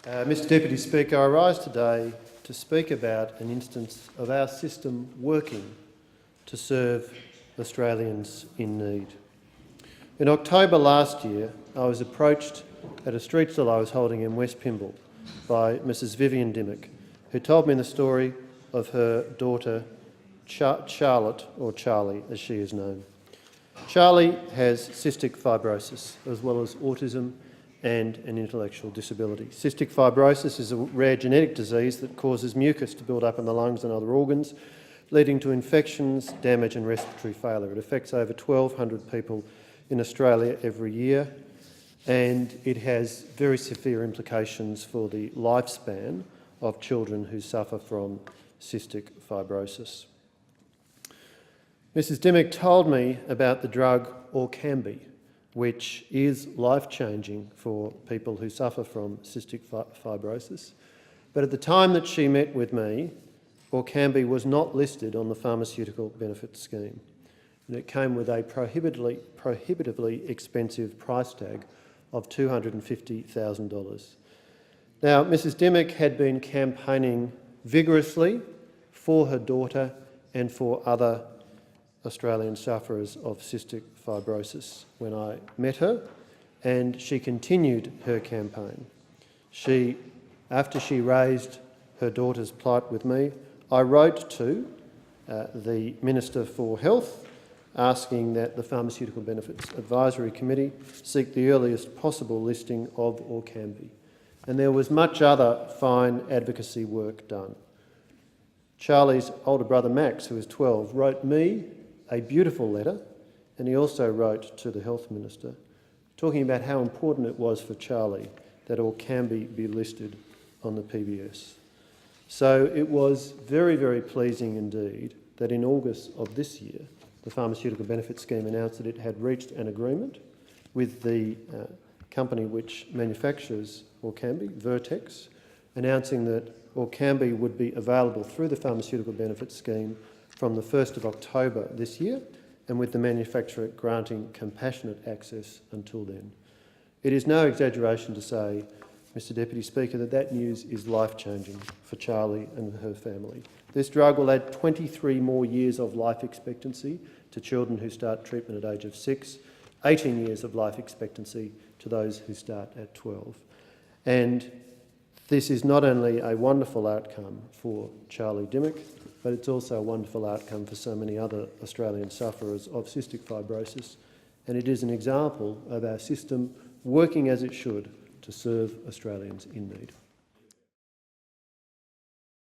Mr Deputy Speaker, I rise today to speak about an instance of our system working to serve Australians in need. In October last year, I was approached at a street stall I was holding in West Pymble by Mrs Vivian Dimmock, who told me the story of her daughter Charlotte, or Charlie as she is known. Charlie has cystic fibrosis as well as autism and an intellectual disability. Cystic fibrosis is a rare genetic disease that causes mucus to build up in the lungs and other organs, leading to infections, damage and respiratory failure. It affects over 1,200 people in Australia every year, and it has very severe implications for the lifespan of children who suffer from cystic fibrosis. Mrs Dimmock told me about the drug Orkambi, which is life-changing for people who suffer from cystic fibrosis. But at the time that she met with me, Orkambi was not listed on the pharmaceutical benefits scheme, and it came with a prohibitively expensive price tag of $250,000. Now, Mrs Dimmock had been campaigning vigorously for her daughter and for other Australian sufferers of cystic fibrosis when I met her, and she continued her campaign. After she raised her daughter's plight with me, I wrote to the Minister for Health asking that the Pharmaceutical Benefits Advisory Committee seek the earliest possible listing of Orkambi. And there was much other fine advocacy work done. Charlie's older brother Max, who is 12, wrote me a beautiful letter, and he also wrote to the Health Minister talking about how important it was for Charlie that Orkambi be listed on the PBS. So it was very, very pleasing indeed that in August of this year, the Pharmaceutical Benefits Scheme announced that it had reached an agreement with the company which manufactures Orkambi, Vertex, announcing that Orkambi would be available through the Pharmaceutical Benefits Scheme from the 1st of October this year, and with the manufacturer granting compassionate access until then. It is no exaggeration to say, Mr Deputy Speaker, that that news is life-changing for Charlie and her family. This drug will add 23 more years of life expectancy to children who start treatment at age of 6, 18 years of life expectancy to those who start at 12. And this is not only a wonderful outcome for Charlie Dimmock, but it's also a wonderful outcome for so many other Australian sufferers of cystic fibrosis, and it is an example of our system working as it should to serve Australians in need.